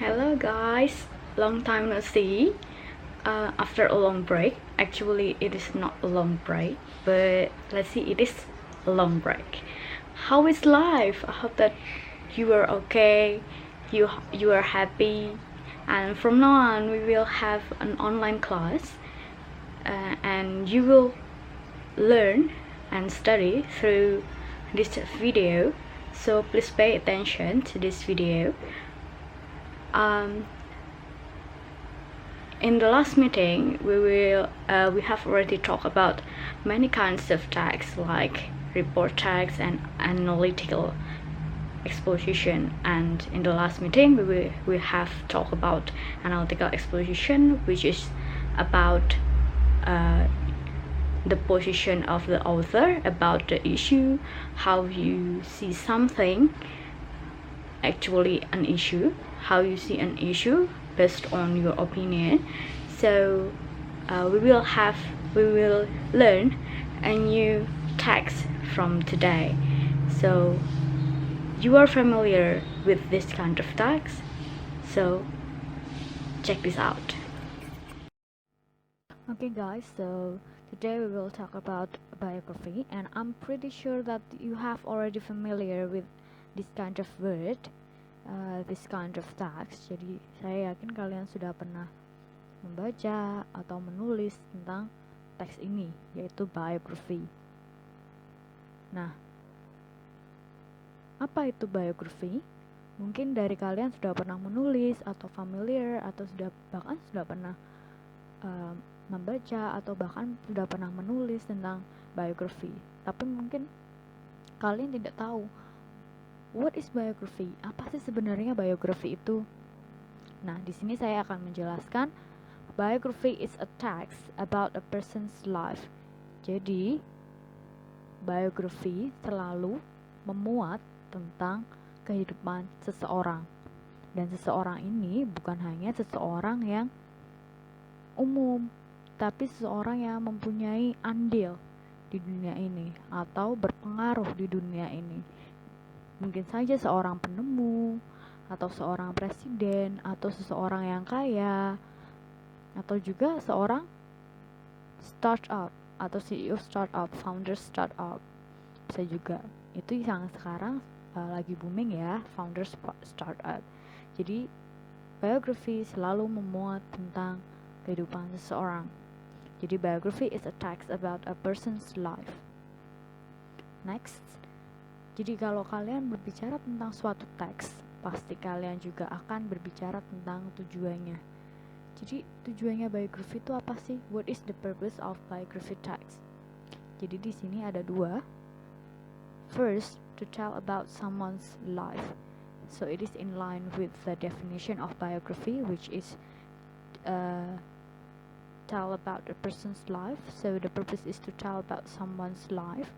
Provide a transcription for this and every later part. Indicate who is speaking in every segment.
Speaker 1: Hello guys, long time no see. After a long break, actually it is not a long break, but let's see, it is a long break. How is life? I hope that you are okay, you are happy, and from now on we will have an online class, and you will learn and study through this video. So please pay attention to this video. In the last meeting, we have already talked about many kinds of tags like report tags and analytical exposition. And in the last meeting, we have talked about analytical exposition, which is about the position of the author about the issue, how you see something actually an issue, how you see an issue based on your opinion. So we will learn a new text from today. So you are familiar with this kind of text, so check this out.
Speaker 2: Okay guys, so today we will talk about biography, and I'm pretty sure that you have already familiar with this kind of word, this kind of text. Jadi saya yakin kalian sudah pernah membaca atau menulis tentang teks ini, yaitu biography. Nah, apa itu biography? Mungkin dari kalian sudah pernah menulis atau familiar, atau bahkan sudah pernah membaca atau bahkan sudah pernah menulis tentang biography. Tapi mungkin kalian tidak tahu what is biography? Apa sih sebenarnya biography itu? Nah, di sini saya akan menjelaskan biography is a text about a person's life. Jadi, biography selalu memuat tentang kehidupan seseorang. Dan seseorang ini bukan hanya seseorang yang umum, tapi seseorang yang mempunyai andil di dunia ini atau berpengaruh di dunia ini. Mungkin saja seorang penemu, atau seorang presiden, atau seseorang yang kaya, atau juga seorang startup atau CEO startup, founder startup. Bisa juga. Itu yang sekarang lagi booming ya, founder startup. Jadi biography selalu memuat tentang kehidupan seseorang. Jadi biography is a text about a person's life. Next. Jadi kalau kalian berbicara tentang suatu teks, pasti kalian juga akan berbicara tentang tujuannya. Jadi tujuannya biography itu apa sih? What is the purpose of biography text? Jadi di sini ada dua. First, to tell about someone's life. So it is in line with the definition of biography, which is tell about a person's life. So the purpose is to tell about someone's life.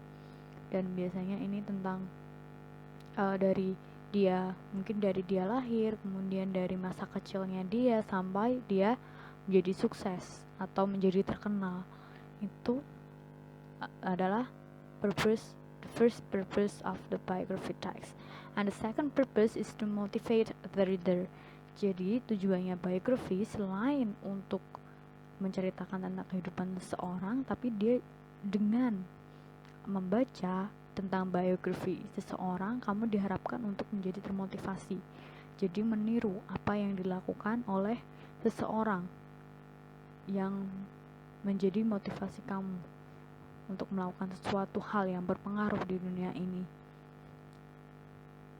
Speaker 2: Dan biasanya ini tentang mungkin dari dia lahir, kemudian dari masa kecilnya dia sampai dia menjadi sukses atau menjadi terkenal. Itu adalah the first purpose of the biography text. And the second purpose is to motivate the reader. Jadi tujuannya biography selain untuk menceritakan tentang kehidupan seseorang, tapi dia dengan membaca tentang biografi seseorang, kamu diharapkan untuk menjadi termotivasi. Jadi meniru apa yang dilakukan oleh seseorang yang menjadi motivasi kamu untuk melakukan sesuatu hal yang berpengaruh di dunia ini.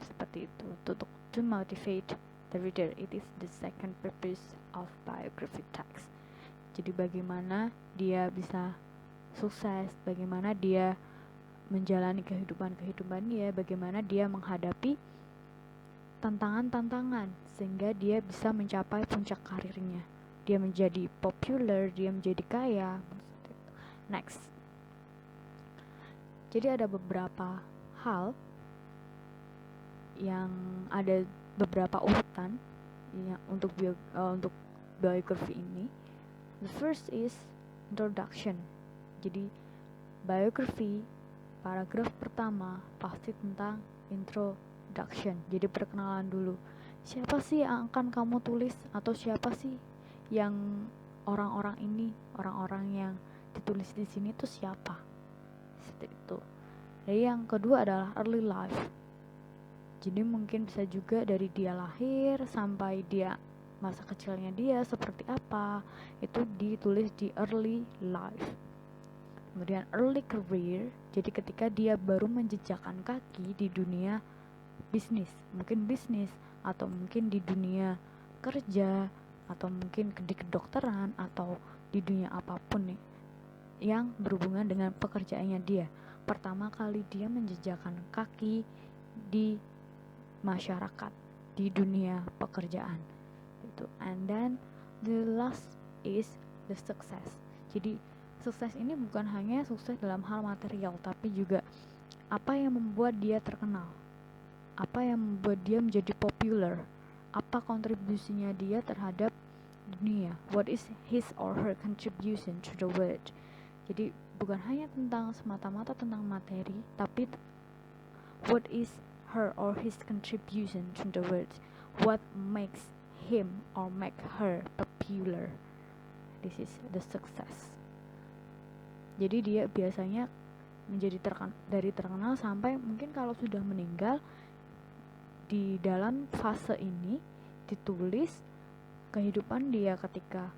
Speaker 2: Seperti itu. To motivate the reader, it is the second purpose of biography text. Jadi bagaimana dia bisa sukses, bagaimana dia menjalani kehidupan dia, bagaimana dia menghadapi tantangan-tantangan sehingga dia bisa mencapai puncak karirnya. Dia menjadi popular, dia menjadi kaya. Next. Jadi ada beberapa hal yang ada beberapa urutan ya, untuk biography ini. The first is introduction. Jadi biography paragraf pertama pasti tentang introduction. Jadi perkenalan dulu. siapa sih yang akan kamu tulis, atau siapa sih yang orang-orang ini, orang-orang yang ditulis di sini tuh siapa, seperti itu. Jadi yang kedua adalah early life. Jadi mungkin bisa juga dari dia lahir sampai dia masa kecilnya dia seperti apa, itu ditulis di early life. Kemudian early career, jadi ketika dia baru menjejakkan kaki di dunia bisnis, mungkin bisnis, atau mungkin di dunia kerja, atau mungkin di kedokteran, atau di dunia apapun nih yang berhubungan dengan pekerjaannya dia. Pertama kali dia menjejakkan kaki di masyarakat, di dunia pekerjaan itu. And then the last is the success. Jadi sukses ini bukan hanya sukses dalam hal material, tapi juga apa yang membuat dia terkenal, apa yang membuat dia menjadi popular, apa kontribusinya dia terhadap dunia, what is his or her contribution to the world. Jadi bukan hanya tentang semata-mata tentang materi, tapi what is her or his contribution to the world, what makes him or make her popular. This is the success. Jadi dia biasanya menjadi dari terkenal sampai mungkin kalau sudah meninggal, di dalam fase ini ditulis kehidupan dia ketika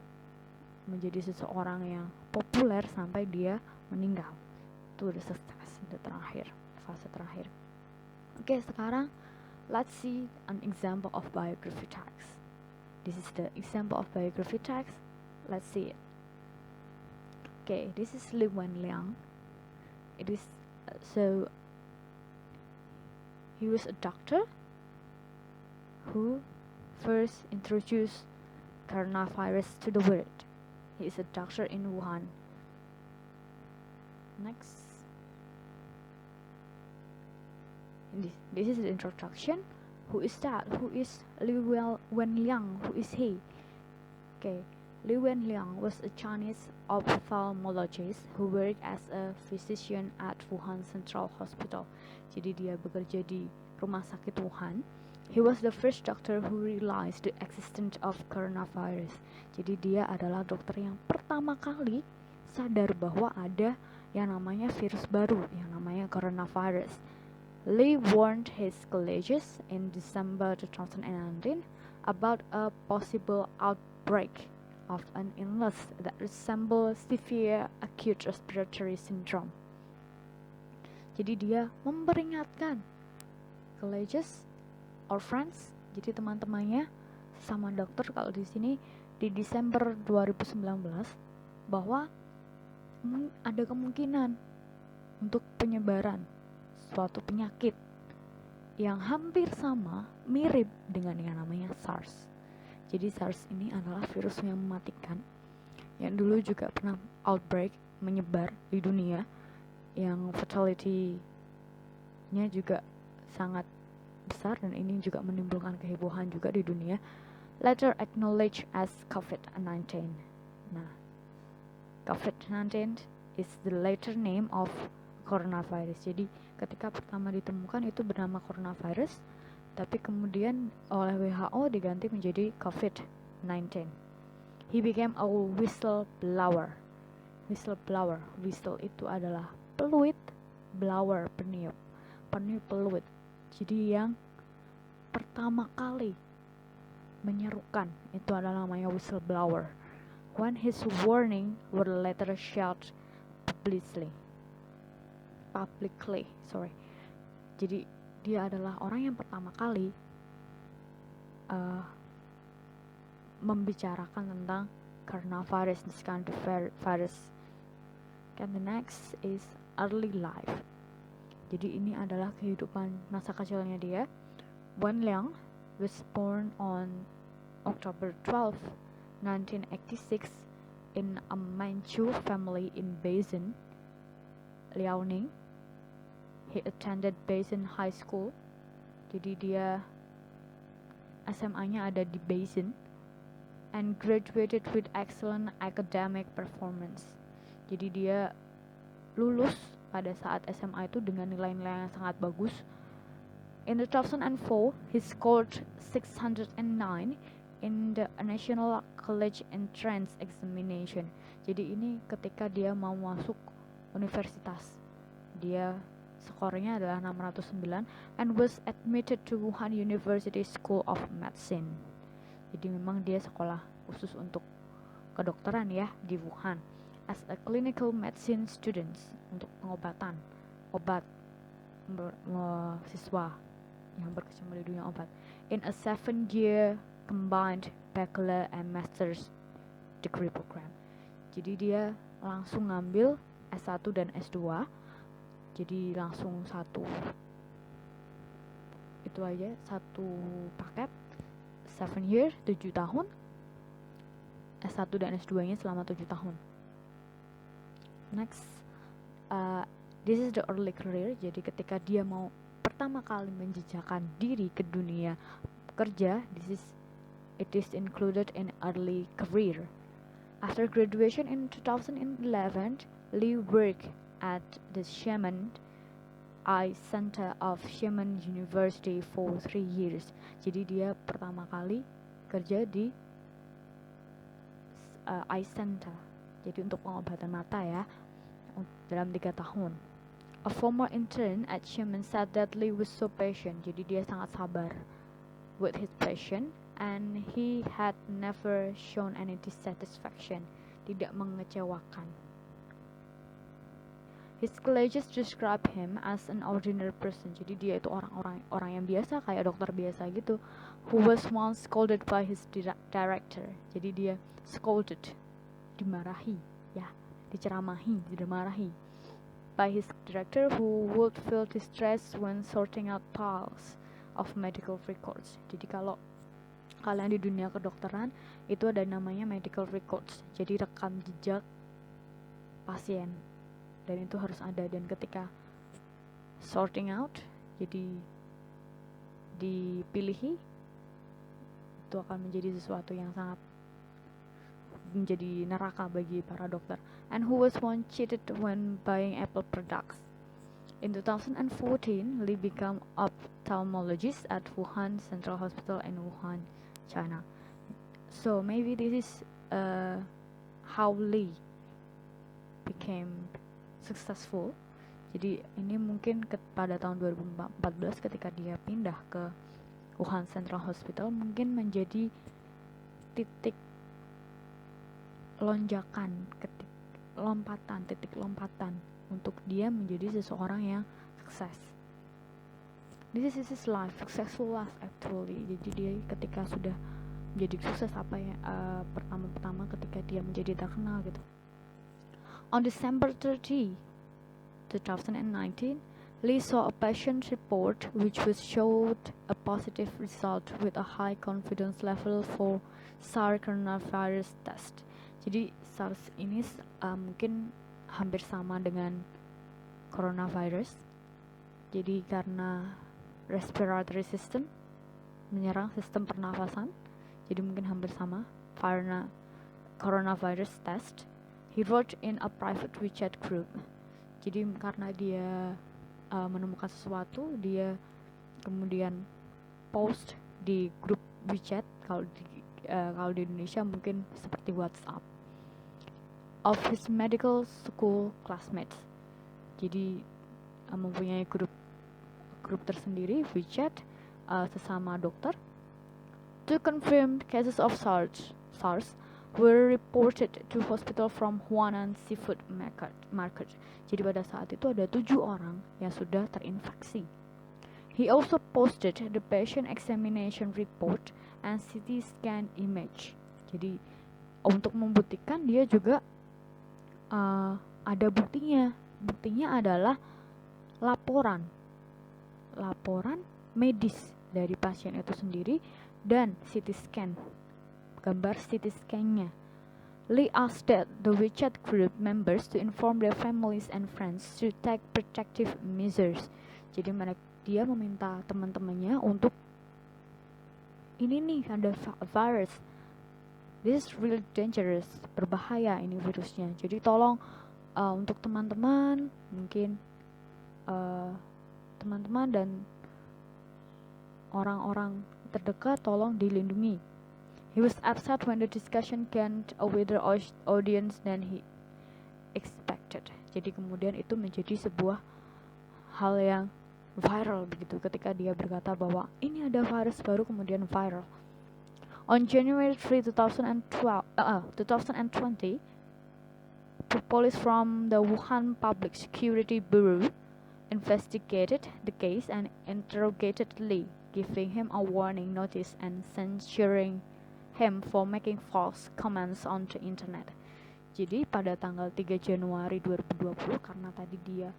Speaker 2: menjadi seseorang yang populer sampai dia meninggal. Itu the success, itu terakhir, fase terakhir. Oke, sekarang let's see an example of biography text. This is the example of biography text. Let's see it. Okay, this is Li Wenliang. It is so he was a doctor who first introduced coronavirus to the world. He is a doctor in Wuhan. Next. This is the introduction. Who is that? Who is Li Wenliang? Who is he? Okay, Li Wenliang was a Chinese ophthalmologist who worked as a physician at Wuhan Central Hospital. Jadi dia bekerja di rumah sakit Wuhan. He was the first doctor who realized the existence of coronavirus. Jadi dia adalah dokter yang pertama kali sadar bahwa ada yang namanya virus baru, yang namanya coronavirus. Lee warned his colleagues in December 2019 about a possible outbreak of an illness that resembles severe acute respiratory syndrome. Jadi dia memperingatkan colleagues or friends, jadi teman-temannya sama dokter kalau di sini di Desember 2019 bahwa ada kemungkinan untuk penyebaran suatu penyakit yang hampir sama, mirip dengan yang namanya SARS. Jadi SARS ini adalah virus yang mematikan, yang dulu juga pernah outbreak, menyebar di dunia, yang fatality-nya juga sangat besar, dan ini juga menimbulkan kehebohan juga di dunia. Later acknowledged as COVID-19. Nah, COVID-19 is the later name of coronavirus. Jadi ketika pertama ditemukan itu bernama coronavirus, tapi kemudian oleh WHO diganti menjadi COVID-19. He became a whistleblower. Whistleblower, whistle itu adalah peluit, blower peniup, peniup peluit. Jadi yang pertama kali menyerukan itu adalah namanya whistleblower. When his warning were later shared publicly. Jadi dia adalah orang yang pertama kali membicarakan tentang coronavirus, this kind of virus. And the next is early life. Jadi ini adalah kehidupan masa kecilnya dia. Wenliang was born on October 12, 1986 in a Manchu family in Beijing, Liaoning. He attended Beijing High School. Jadi dia SMA-nya ada di Beijing, and graduated with excellent academic performance. Jadi dia lulus pada saat SMA itu dengan nilai-nilai yang sangat bagus, In 2004, he scored 609 in the National College Entrance Examination. Jadi ini ketika dia mau masuk universitas. Dia skornya adalah 609 and was admitted to Wuhan University School of Medicine. Jadi memang dia sekolah khusus untuk kedokteran ya di Wuhan as a clinical medicine student, untuk pengobatan, obat, siswa yang berkecimpung di dunia obat, in a 7-year combined bachelor and master's degree program. Jadi dia langsung ngambil S1 dan S2, jadi langsung satu itu aja, satu paket 7 year, 7 tahun, S1 dan S2 nya selama 7 tahun. Next, this is the early career. Jadi ketika dia mau pertama kali menjejakkan diri ke dunia kerja, it is included in early career. After graduation in 2011, Lee worked at the Xiamen Eye Center of Xiamen University for 3 years. Jadi dia pertama kali kerja di Eye Center. Jadi untuk pengobatan mata ya, dalam 3 tahun. A former intern at Xiamen said that Lee was so patient. Jadi dia sangat sabar with his patient and he had never shown any dissatisfaction. Tidak mengecewakan. His colleagues describe him as an ordinary person. Jadi dia itu orang yang biasa, kayak dokter biasa gitu, who was once scolded by his director. Jadi dia scolded, dimarahi ya, diceramahi, dimarahi by his director, who would feel distressed when sorting out piles of medical records. Jadi kalau kalian di dunia kedokteran itu ada namanya medical records, jadi rekam jejak pasien, dan itu harus ada. Dan ketika sorting out, jadi dipilihi, itu akan menjadi sesuatu yang sangat menjadi neraka bagi para dokter. And who was once cheated when buying Apple products. In 2014, Lee became ophthalmologist at Wuhan Central Hospital in Wuhan, China. So maybe this is how Lee became successful. Jadi ini mungkin pada tahun 2014 ketika dia pindah ke Wuhan Central Hospital mungkin menjadi titik lompatan untuk dia menjadi seseorang yang sukses. This is his life, successful life actually. Jadi dia ketika sudah menjadi sukses pertama-tama ketika dia menjadi terkenal gitu. On December 30, 2019, Lee saw a patient report which was showed a positive result with a high confidence level for SARS coronavirus test. Jadi SARS ini mungkin hampir sama dengan coronavirus. Jadi karena respiratory system menyerang sistem pernafasan, jadi mungkin hampir sama karena coronavirus test. He wrote in a private WeChat group. Jadi karena dia menemukan sesuatu, dia kemudian post di grup WeChat, kalau di Indonesia mungkin seperti WhatsApp, of his medical school classmates. Jadi mempunyai grup tersendiri WeChat sesama dokter. Two confirmed cases of SARS were reported to hospital from Huanan Seafood Market. Jadi pada saat itu ada 7 orang yang sudah terinfeksi. He also posted the patient examination report and CT scan image. Jadi untuk membuktikan dia juga ada buktinya. Buktinya adalah laporan medis dari pasien itu sendiri dan CT scan, gambar CT scan-nya. Lee asked that the WeChat group members to inform their families and friends to take protective measures. Jadi dia meminta teman-temannya untuk ini nih ada virus. This is really dangerous, berbahaya ini virusnya. Jadi tolong untuk teman-teman, mungkin teman-teman dan orang-orang terdekat tolong dilindungi. He was upset when the discussion gained a wider audience than he expected. Jadi kemudian itu menjadi sebuah hal yang viral begitu ketika dia berkata bahwa ini ada virus baru kemudian viral. On January 3, 2020, police from the Wuhan Public Security Bureau investigated the case and interrogated Li, giving him a warning notice and censuring him for making false comments on the internet. Jadi pada tanggal 3 Januari 2020 karena tadi dia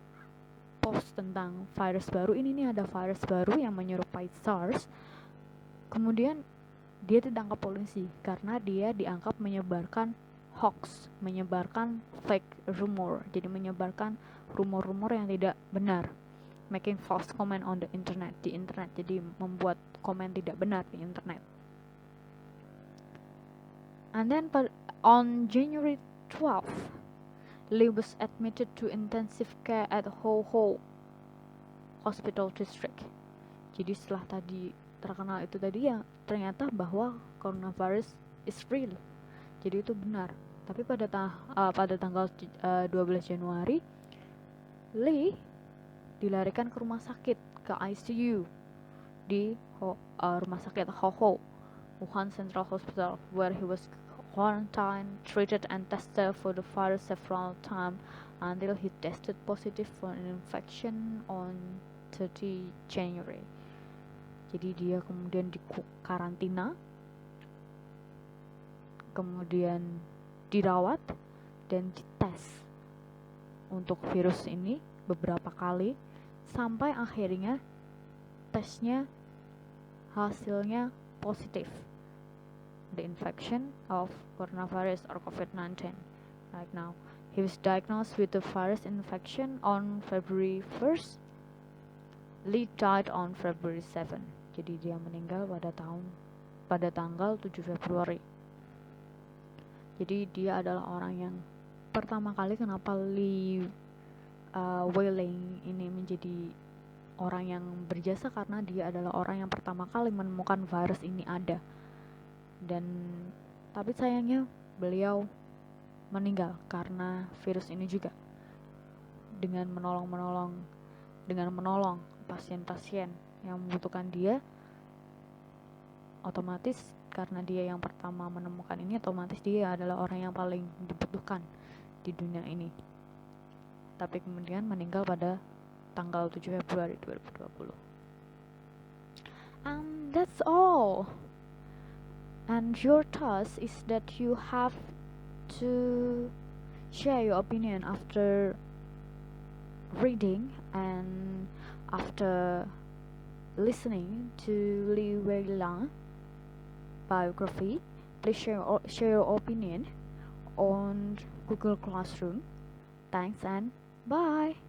Speaker 2: post tentang virus baru, ini nih ada virus baru yang menyerupai SARS. Kemudian dia ditangkap polisi karena dia dianggap menyebarkan hoax, menyebarkan fake rumor. Jadi menyebarkan rumor-rumor yang tidak benar. Making false comment on the internet, di internet. Jadi membuat komen tidak benar di internet. And then on January 12, Li was admitted to intensive care at Ho Ho Hospital District. Jadi setelah tadi terkenal itu tadi ya, ternyata bahwa coronavirus is real. Jadi itu benar. Tapi pada tanggal 12 Januari, Li dilarikan ke rumah sakit, ke ICU di rumah sakit Ho Ho Wuhan Central Hospital, where he was quarantined, treated and tested for the virus several times until he tested positive for an infection on 30 January. Jadi dia kemudian di karantina, kemudian dirawat dan dites untuk virus ini beberapa kali sampai akhirnya tesnya hasilnya positif, the infection of coronavirus or COVID-19. Right now, he was diagnosed with the virus infection on February 1st. Li died on February 7. Jadi dia meninggal pada tanggal 7 Februari. Jadi dia adalah orang yang pertama kali kenapa Li Wei-Ling ini menjadi orang yang berjasa karena dia adalah orang yang pertama kali menemukan virus ini ada. Dan tapi sayangnya beliau meninggal karena virus ini juga. Dengan menolong pasien-pasien yang membutuhkan dia, otomatis karena dia yang pertama menemukan ini, otomatis dia adalah orang yang paling dibutuhkan di dunia ini. Tapi kemudian meninggal pada tanggal 7 Februari 2020. And that's all. And your task is that you have to share your opinion after reading and after listening to Li Wei-Lang biography. Please share your opinion on Google Classroom. Thanks and bye.